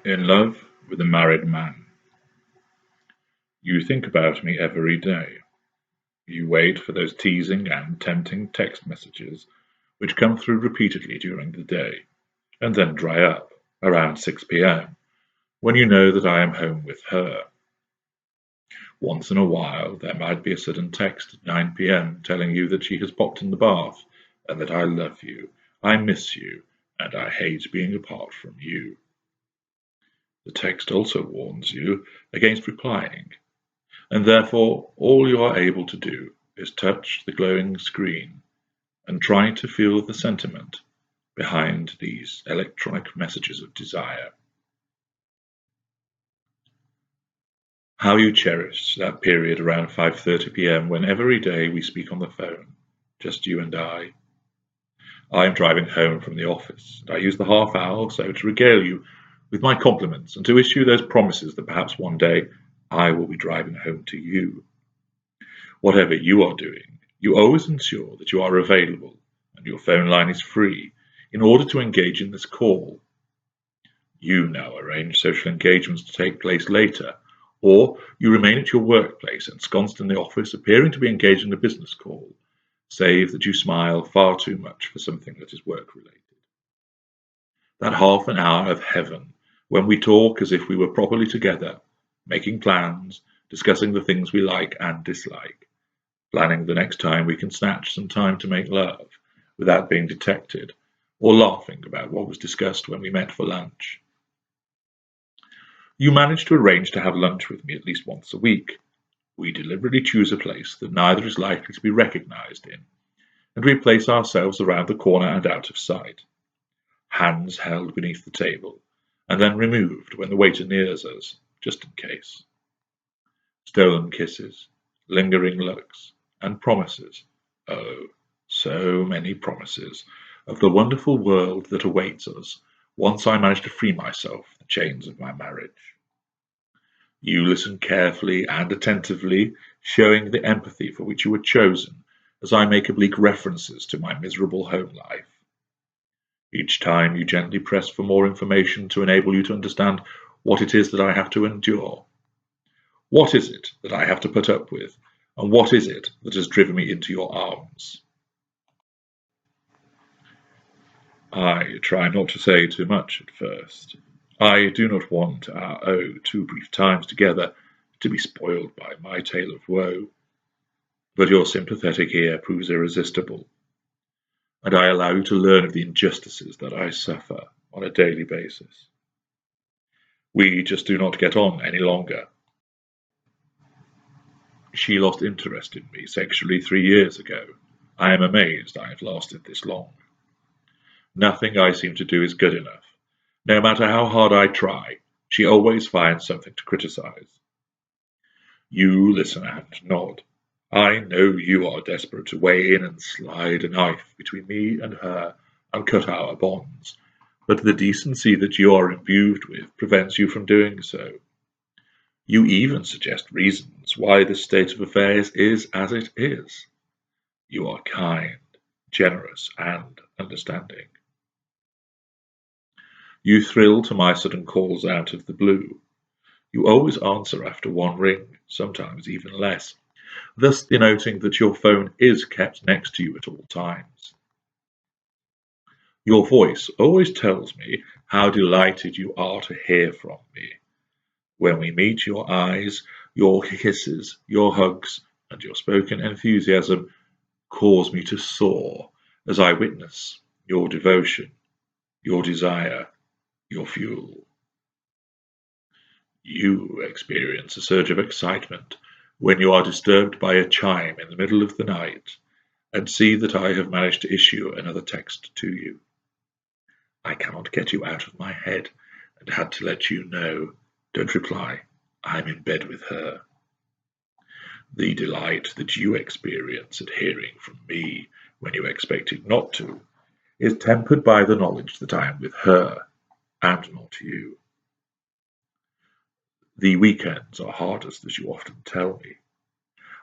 In love with a married man. You think about me every day. You wait for those teasing and tempting text messages which come through repeatedly during the day, and then dry up around 6 p.m. when you know that I am home with her. Once in a while there might be a sudden text at 9 p.m. telling you that she has popped in the bath, and that I love you, I miss you, and I hate being apart from you. The text also warns you against replying, and therefore all you are able to do is touch the glowing screen and try to feel the sentiment behind these electronic messages of desire. How you cherish that period around 5:30 p.m. when every day we speak on the phone, just you and I. I am driving home from the office, and I use the half hour or so to regale you with my compliments and to issue those promises that perhaps one day I will be driving home to you. Whatever you are doing, you always ensure that you are available and your phone line is free in order to engage in this call. You now arrange social engagements to take place later, or you remain at your workplace ensconced in the office, appearing to be engaged in a business call, save that you smile far too much for something that is work-related. That half an hour of heaven, when we talk as if we were properly together, making plans, discussing the things we like and dislike, planning the next time we can snatch some time to make love without being detected, or laughing about what was discussed when we met for lunch. You manage to arrange to have lunch with me at least once a week. We deliberately choose a place that neither is likely to be recognized in, and we place ourselves around the corner and out of sight, hands held beneath the table, and then removed when the waiter nears us, just in case. Stolen kisses, lingering looks, and promises, oh, so many promises, of the wonderful world that awaits us once I manage to free myself from the chains of my marriage. You listen carefully and attentively, showing the empathy for which you were chosen, as I make oblique references to my miserable home life. Each time you gently press for more information to enable you to understand what it is that I have to endure. What is it that I have to put up with, and what is it that has driven me into your arms? I try not to say too much at first. I do not want our 2 brief times together to be spoiled by my tale of woe, but your sympathetic ear proves irresistible, and I allow you to learn of the injustices that I suffer on a daily basis. We just do not get on any longer. She lost interest in me sexually 3 years ago. I am amazed I have lasted this long. Nothing I seem to do is good enough. No matter how hard I try, she always finds something to criticize. You listen and nod. I know you are desperate to weigh in and slide a knife between me and her and cut our bonds, but the decency that you are imbued with prevents you from doing so. You even suggest reasons why this state of affairs is as it is. You are kind, generous, and understanding. You thrill to my sudden calls out of the blue. You always answer after one ring, sometimes even less, thus denoting that your phone is kept next to you at all times. Your voice always tells me how delighted you are to hear from me. When we meet, your eyes, your kisses, your hugs, and your spoken enthusiasm cause me to soar as I witness your devotion, your desire, your fuel. You experience a surge of excitement when you are disturbed by a chime in the middle of the night and see that I have managed to issue another text to you. I cannot get you out of my head and had to let you know. Don't reply. I'm in bed with her. The delight that you experience at hearing from me when you expected not to is tempered by the knowledge that I am with her and not you. The weekends are hardest, as you often tell me.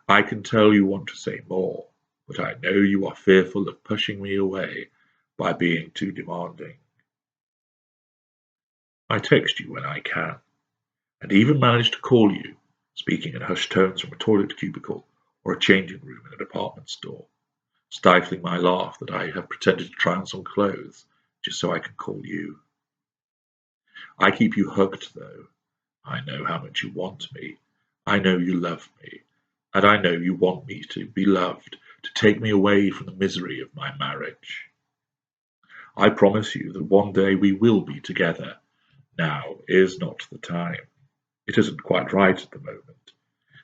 I can tell you want to say more, but I know you are fearful of pushing me away by being too demanding. I text you when I can, and even manage to call you, speaking in hushed tones from a toilet cubicle or a changing room in a department store, stifling my laugh that I have pretended to try on some clothes just so I can call you. I keep you hugged, though. I know how much you want me. I know you love me. And I know you want me to be loved, to take me away from the misery of my marriage. I promise you that one day we will be together. Now is not the time. It isn't quite right at the moment.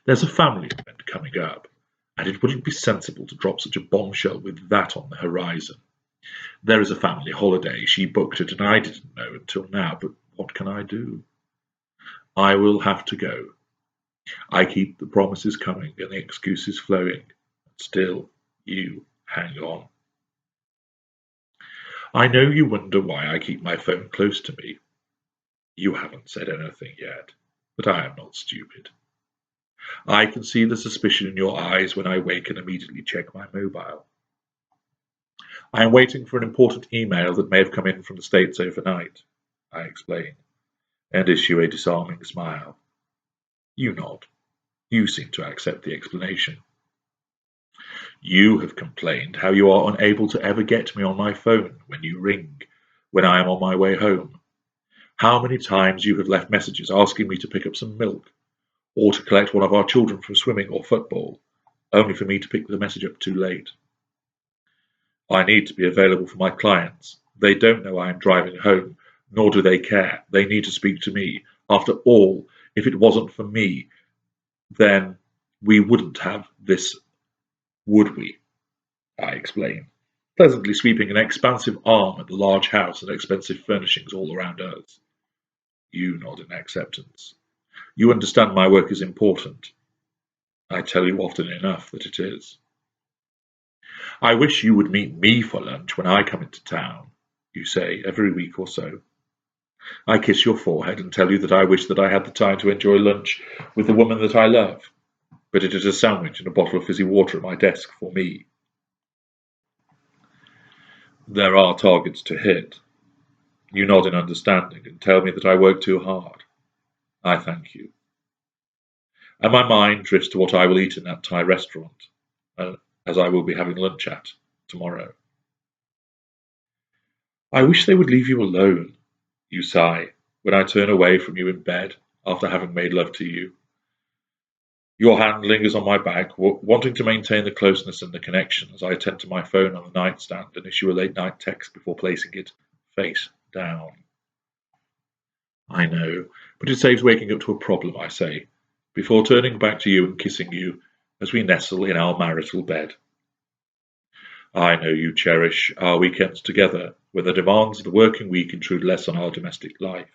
There's a family event coming up, and it wouldn't be sensible to drop such a bombshell with that on the horizon. There is a family holiday. She booked it, and I didn't know until now, but what can I do? I will have to go. I keep the promises coming and the excuses flowing, and still you hang on. I know you wonder why I keep my phone close to me. You haven't said anything yet, but I am not stupid. I can see the suspicion in your eyes when I wake and immediately check my mobile. I am waiting for an important email that may have come in from the States overnight, I explain, and issue a disarming smile. You nod. You seem to accept the explanation. You have complained how you are unable to ever get me on my phone when you ring, when I am on my way home. How many times you have left messages asking me to pick up some milk, or to collect one of our children from swimming or football, only for me to pick the message up too late. I need to be available for my clients. They don't know I am driving home, nor do they care. They need to speak to me. After all, if it wasn't for me, then we wouldn't have this, would we? I explain, pleasantly sweeping an expansive arm at the large house and expensive furnishings all around us. You nod in acceptance. You understand my work is important. I tell you often enough that it is. I wish you would meet me for lunch when I come into town, you say every week or so. I kiss your forehead and tell you that I wish that I had the time to enjoy lunch with the woman that I love, but it is a sandwich and a bottle of fizzy water at my desk for me. There are targets to hit. You nod in understanding and tell me that I work too hard. I thank you. And my mind drifts to what I will eat in that Thai restaurant, as I will be having lunch at tomorrow. I wish they would leave you alone, you sigh, when I turn away from you in bed after having made love to you. Your hand lingers on my back, wanting to maintain the closeness and the connection as I attend to my phone on the nightstand and issue a late-night text before placing it face down. I know, but it saves waking up to a problem, I say, before turning back to you and kissing you as we nestle in our marital bed. I know you cherish our weekends together, where the demands of the working week intrude less on our domestic life.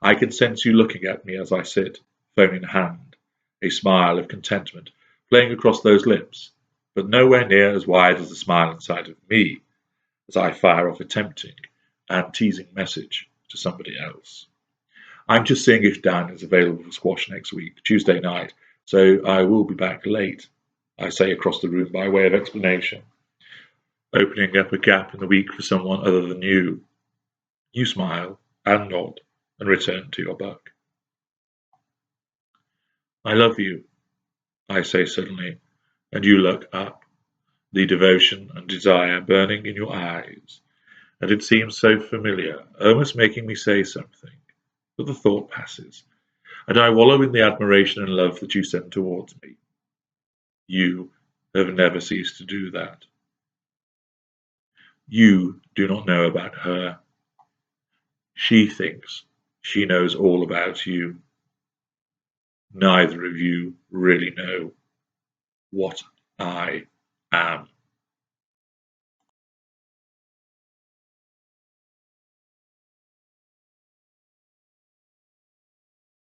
I can sense you looking at me as I sit, phone in hand, a smile of contentment playing across those lips, but nowhere near as wide as the smile inside of me as I fire off a tempting and teasing message to somebody else. I'm just seeing if Dan is available for squash next week, Tuesday night, so I will be back late, I say across the room by way of explanation, opening up a gap in the week for someone other than you. You smile and nod and return to your book. I love you, I say suddenly, and you look up, the devotion and desire burning in your eyes, and it seems so familiar, almost making me say something, but the thought passes, and I wallow in the admiration and love that you send towards me. You have never ceased to do that. You do not know about her. She thinks she knows all about you. Neither of you really know what I am.